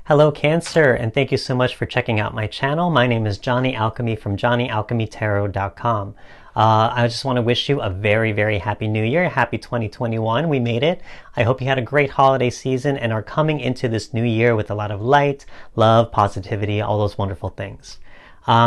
Hello Cancer, and thank you so much for checking out my channel. My name is Johnny Alchemy from johnnyalchemytarot.com. I just want to wish you a very, very happy new year. Happy 2021. We made it. I hope you had a great holiday season and are coming into this new year with a lot of light, love, positivity, all those wonderful things.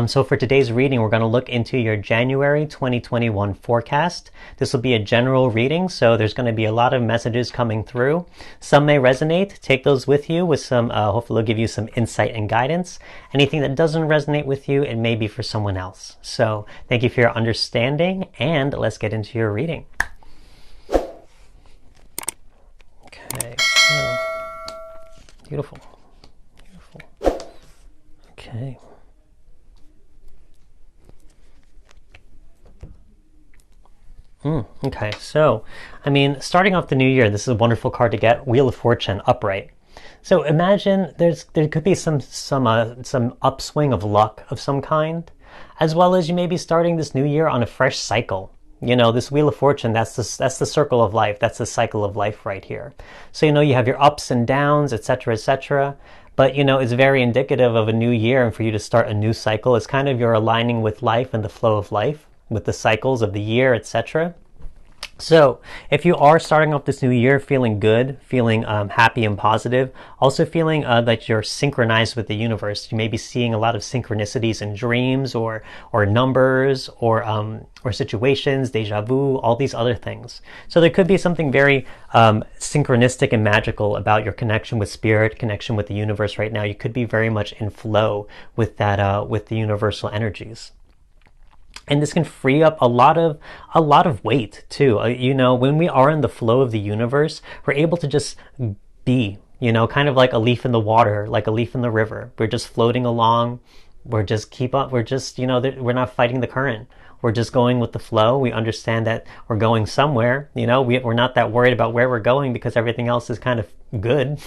So for today's reading, we're going to look into your January 2021 forecast. This will be a general reading, so there's going to be a lot of messages coming through. Some may resonate. Take those with you with some, hopefully it'll give you some insight and guidance. Anything that doesn't resonate with you, it may be for someone else. So thank you for your understanding, and let's get into your reading. Okay, so beautiful, beautiful. Okay. Okay, so, starting off the new year, this is a wonderful card to get, Wheel of Fortune, upright. So imagine there could be some upswing of luck of some kind, as well as you may be starting this new year on a fresh cycle. You know, this Wheel of Fortune, that's the circle of life. That's the cycle of life right here. So, you have your ups and downs, etc., etc. But, it's very indicative of a new year, and for you to start a new cycle, it's kind of you're aligning with life and the flow of life, with the cycles of the year, etc. So if you are starting off this new year feeling good, feeling happy and positive, also feeling that you're synchronized with the universe, you may be seeing a lot of synchronicities in dreams or numbers or situations, deja vu, all these other things. So there could be something very synchronistic and magical about your connection with spirit, connection with the universe right now. You could be very much in flow with that, with the universal energies. And this can free up a lot of weight too. When we are in the flow of the universe, we're able to just be, kind of like a leaf in the water, like a leaf in the river. We're just floating along. We're just we're not fighting the current. We're just going with the flow. We understand that we're going somewhere. We're not that worried about where we're going because everything else is kind of good.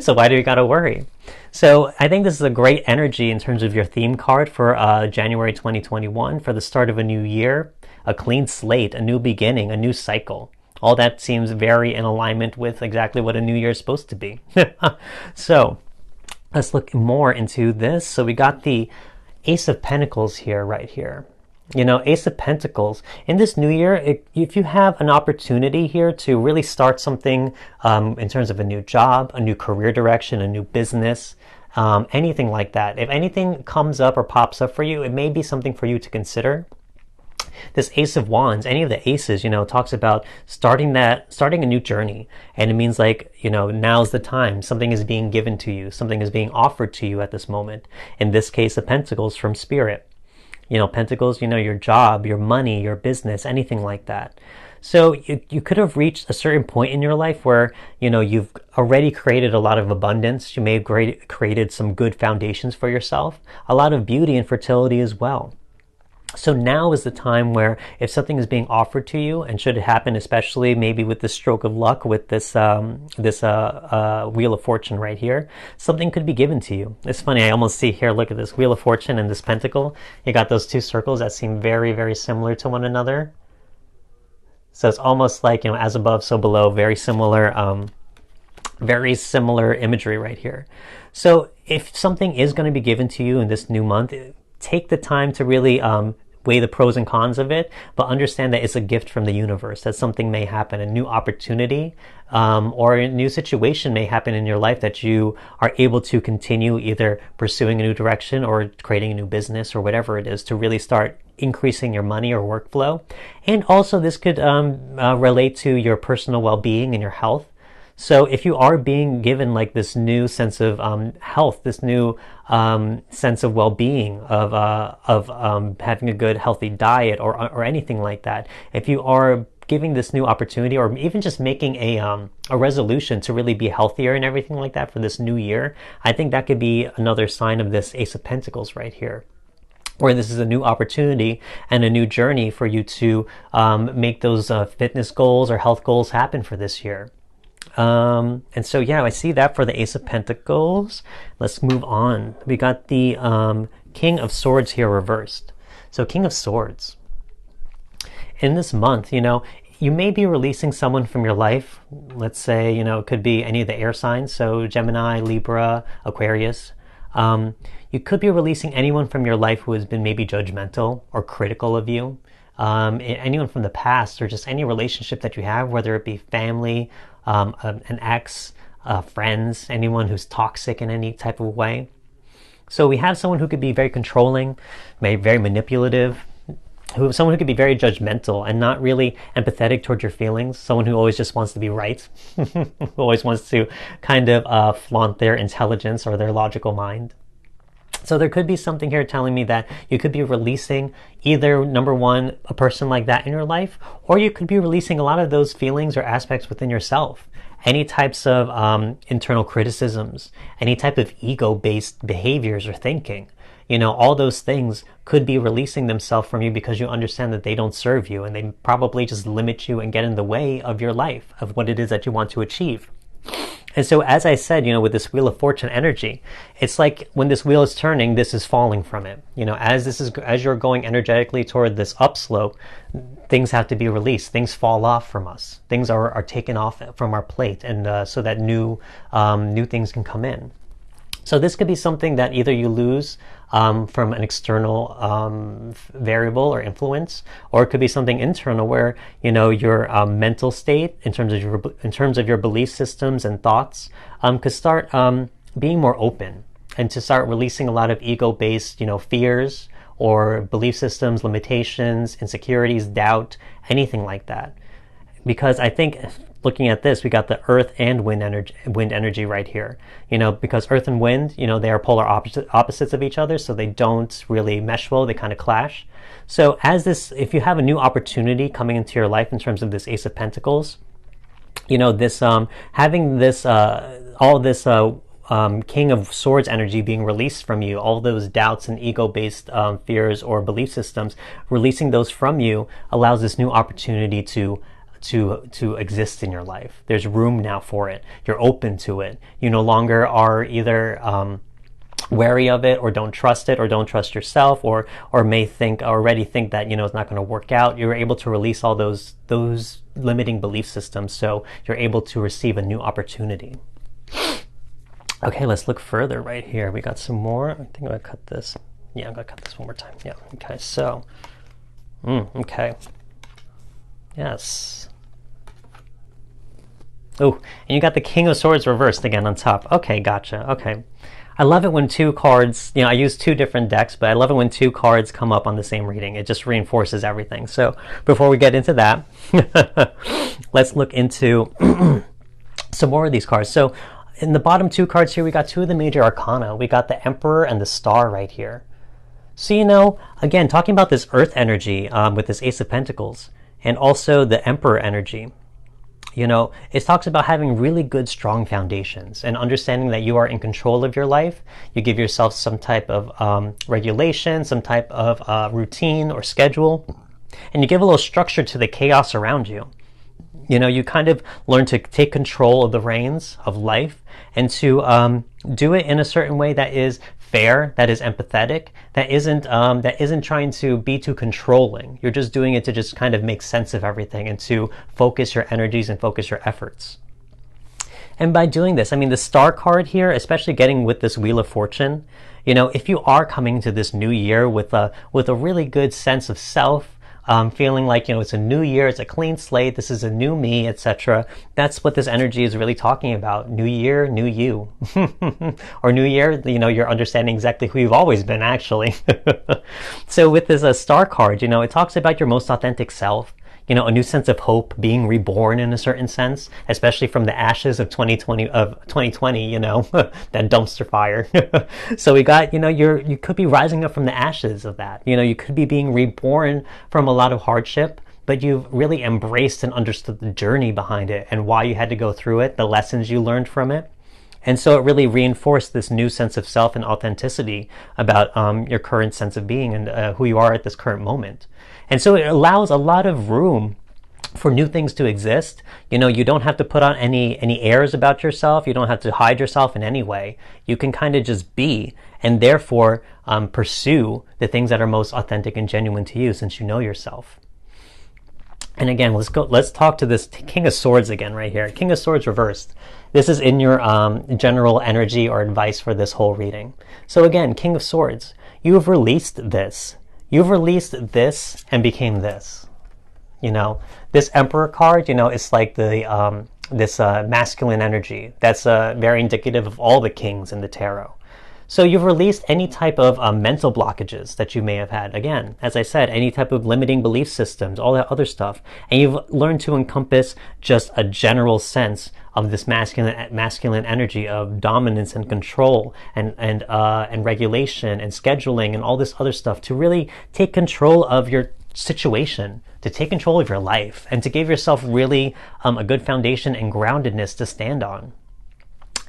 So why do we gotta worry? So I think this is a great energy in terms of your theme card for January 2021, for the start of a new year, a clean slate, a new beginning, a new cycle. All that seems very in alignment with exactly what a new year is supposed to be. So let's look more into this. So we got the Ace of Pentacles here, right here. Ace of Pentacles. In this new year, if you have an opportunity here to really start something in terms of a new job, a new career direction, a new business, anything like that. If anything comes up or pops up for you, it may be something for you to consider. This Ace of Wands, any of the aces, talks about starting a new journey. And it means like, now's the time. Something is being given to you. Something is being offered to you at this moment. In this case, of Pentacles from Spirit. Pentacles, your job, your money, your business, anything like that. So you could have reached a certain point in your life where, you've already created a lot of abundance. You may have created some good foundations for yourself, a lot of beauty and fertility as well. So now is the time where if something is being offered to you, and should it happen, especially maybe with this stroke of luck, with this Wheel of Fortune right here, something could be given to you. It's funny, I almost see here, look at this Wheel of Fortune and this pentacle. You got those two circles that seem very, very similar to one another. So it's almost like, as above, so below, very similar imagery right here. So if something is going to be given to you in this new month, take the time to really weigh the pros and cons of it, but understand that it's a gift from the universe, that something may happen, a new opportunity or a new situation may happen in your life that you are able to continue either pursuing a new direction or creating a new business or whatever it is to really start increasing your money or workflow. And also this could relate to your personal well-being and your health. So if you are being given like this new sense of health, this new sense of well-being, of having a good healthy diet or anything like that, if you are giving this new opportunity or even just making a resolution to really be healthier and everything like that for this new year, I think that could be another sign of this Ace of Pentacles right here, where this is a new opportunity and a new journey for you to make those fitness goals or health goals happen for this year. And so, yeah, I see that for the Ace of Pentacles. Let's move on. We got the King of Swords here reversed. So King of Swords. in this month, you may be releasing someone from your life. Let's say, it could be any of the air signs, so Gemini, Libra, Aquarius. You could be releasing anyone from your life who has been maybe judgmental or critical of you. Anyone from the past, or just any relationship that you have, whether it be family, an ex, friends, anyone who's toxic in any type of way. So we have someone who could be very controlling, maybe very manipulative, someone who could be very judgmental and not really empathetic toward your feelings, someone who always just wants to be right, who always wants to kind of flaunt their intelligence or their logical mind. So there could be something here telling me that you could be releasing either, number one, a person like that in your life, or you could be releasing a lot of those feelings or aspects within yourself. Any types of internal criticisms, any type of ego-based behaviors or thinking. All those things could be releasing themselves from you because you understand that they don't serve you and they probably just limit you and get in the way of your life, of what it is that you want to achieve. And so, as I said, with this Wheel of Fortune energy, it's like when this wheel is turning, this is falling from it. As you're going energetically toward this upslope, things have to be released. Things fall off from us. Things are taken off from our plate, and so that new things can come in. So this could be something that either you lose from an external variable or influence, or it could be something internal where your mental state in terms of your belief systems and thoughts could start being more open, and to start releasing a lot of ego-based fears or belief systems, limitations, insecurities, doubt, anything like that. Because I think, looking at this, we got the earth and wind energy right here. Because earth and wind, they are polar opposites of each other, so they don't really mesh well, they kind of clash. So if you have a new opportunity coming into your life in terms of this Ace of Pentacles, having this, all this King of Swords energy being released from you, all those doubts and ego-based fears or belief systems, releasing those from you allows this new opportunity to exist in your life. There's room now for it. You're open to it. You no longer are either wary of it, or don't trust it, or don't trust yourself, or may already think that it's not going to work out. You're able to release all those limiting belief systems, so you're able to receive a new opportunity. Okay, let's look further right here. We got some more. I think I'm going to cut this. Yeah, I'm going to cut this one more time. Yeah, okay, so okay. Yes. Oh, and you got the King of Swords reversed again on top. Okay, gotcha. Okay. I love it when two cards, I use two different decks, but I love it when two cards come up on the same reading. It just reinforces everything. So before we get into that, let's look into some more of these cards. So in the bottom two cards here, we got two of the major arcana. We got the Emperor and the Star right here. So, again, talking about this earth energy with this Ace of Pentacles, and also the Emperor energy. It talks about having really good, strong foundations and understanding that you are in control of your life. You give yourself some type of regulation, some type of routine or schedule, and you give a little structure to the chaos around you. You kind of learn to take control of the reins of life and to do it in a certain way that is fair, that is empathetic, that isn't trying to be too controlling. You're just doing it to just kind of make sense of everything and to focus your energies and focus your efforts. And by doing this, the Star card here, especially getting with this Wheel of Fortune, if you are coming to this new year with a really good sense of self, feeling like, it's a new year, it's a clean slate, this is a new me, etc. That's what this energy is really talking about. New year, new you. Or new year, you're understanding exactly who you've always been, actually. So with this Star card, it talks about your most authentic self. A new sense of hope, being reborn in a certain sense, especially from the ashes of 2020, that dumpster fire. So we got, you could be rising up from the ashes of that. You could be being reborn from a lot of hardship, but you've really embraced and understood the journey behind it and why you had to go through it, the lessons you learned from it. And so it really reinforced this new sense of self and authenticity about your current sense of being and who you are at this current moment. And so it allows a lot of room for new things to exist. You don't have to put on any airs about yourself. You don't have to hide yourself in any way. You can kind of just be, and therefore pursue the things that are most authentic and genuine to you, since you know yourself. And again, let's talk to this King of Swords again right here. King of Swords reversed. This is in your general energy or advice for this whole reading. So again, King of Swords, you have released this. You've released this and became this. This Emperor card, it's like the this masculine energy. That's very indicative of all the kings in the tarot. So you've released any type of mental blockages that you may have had. Again, as I said, any type of limiting belief systems, all that other stuff. And you've learned to encompass just a general sense of this masculine energy of dominance and control and regulation and scheduling and all this other stuff to really take control of your situation, to take control of your life, and to give yourself really a good foundation and groundedness to stand on.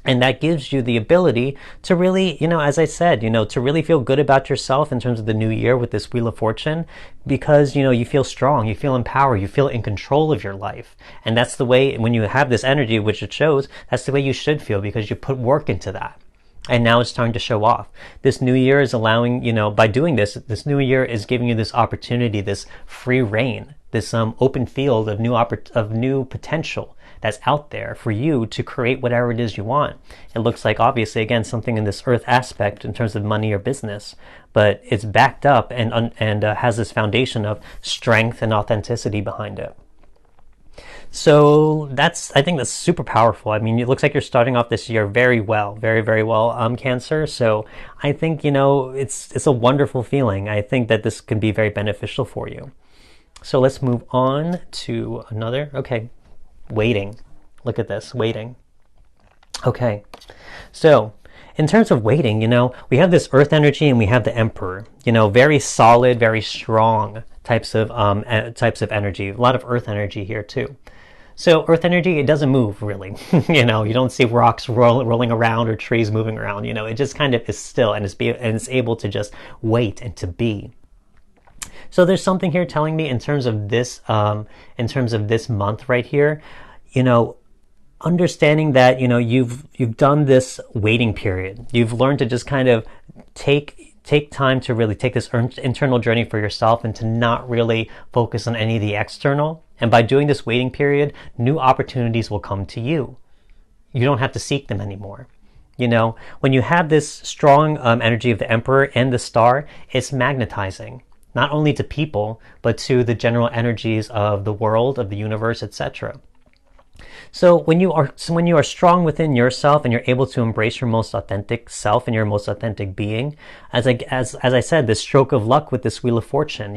And that gives you the ability to really, as I said, to really feel good about yourself in terms of the new year with this Wheel of Fortune, because, you feel strong, you feel empowered, you feel in control of your life. And that's the way, when you have this energy, which it shows, that's the way you should feel, because you put work into that. And now it's time to show off. This new year is allowing, by doing this new year is giving you this opportunity, this free reign, this open field of new potential that's out there for you to create whatever it is you want. It looks like, obviously, again, something in this earth aspect in terms of money or business, but it's backed up and has this foundation of strength and authenticity behind it. So I think that's super powerful. I mean, it looks like you're starting off this year very well, very, very well, Cancer. So I think, it's a wonderful feeling. I think that this can be very beneficial for you. So let's move on to another. Okay. Waiting. Look at this. Waiting. Okay. So in terms of waiting, we have this earth energy and we have the Emperor, very solid, very strong types of energy. A lot of earth energy here too. So earth energy, it doesn't move really. You don't see rocks rolling around or trees moving around. It just kind of is still and it's able to just wait and to be. So there's something here telling me in terms of this month right here, understanding that, you've done this waiting period. You've learned to just kind of take time to really take this internal journey for yourself and to not really focus on any of the external. And by doing this waiting period, new opportunities will come to you. You don't have to seek them anymore. When you have this strong energy of the Emperor and the Star, it's magnetizing. Not only to people, but to the general energies of the world, of the universe, etc. So when you are strong within yourself and you're able to embrace your most authentic self and your most authentic being, as I said, this stroke of luck with this Wheel of Fortune,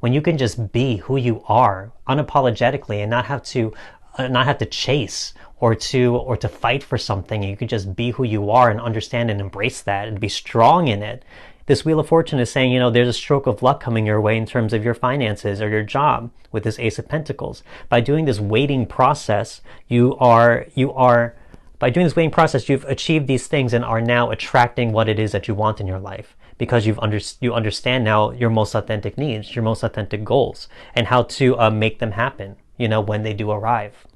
when you can just be who you are unapologetically and not have to chase or to fight for something, you can just be who you are and understand and embrace that and be strong in it. This Wheel of Fortune is saying, there's a stroke of luck coming your way in terms of your finances or your job with this Ace of Pentacles. By doing this waiting process, you've achieved these things and are now attracting what it is that you want in your life, because you understand now your most authentic needs, your most authentic goals, and how to make them happen, when they do arrive.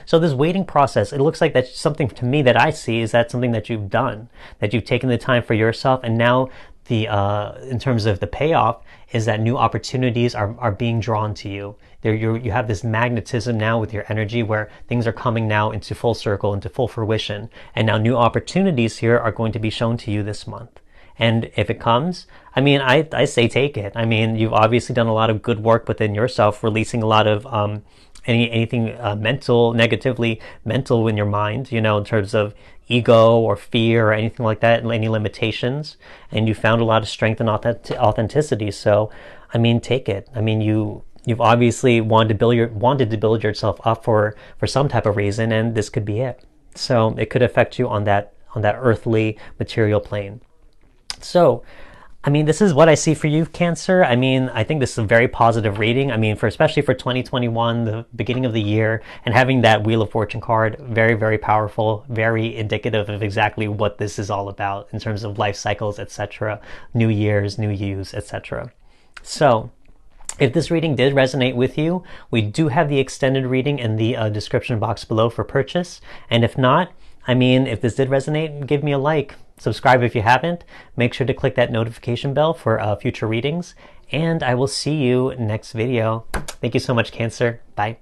So this waiting process, it looks like that's something to me that I see is that something that you've done, that you've taken the time for yourself, and now in terms of the payoff is that new opportunities are being drawn to you. You have this magnetism now with your energy where things are coming now into full circle, into full fruition, and now new opportunities here are going to be shown to you this month. And if it comes, I say take it. You've obviously done a lot of good work within yourself, releasing a lot of anything negatively mental in your mind, in terms of ego or fear or anything like that, any limitations, and you found a lot of strength and authenticity. So, take it. You've obviously wanted to build yourself up for some type of reason, and this could be it. So it could affect you on that earthly material plane. So, this is what I see for you, Cancer. I think this is a very positive reading. Especially for 2021, the beginning of the year, and having that Wheel of Fortune card, very, very powerful, very indicative of exactly what this is all about in terms of life cycles, etc., new years, new yous, etc. So, if this reading did resonate with you, we do have the extended reading in the description box below for purchase. And if not, if this did resonate, give me a like, Subscribe if you haven't. Make sure to click that notification bell for future readings. And I will see you next video. Thank you so much, Cancer. Bye.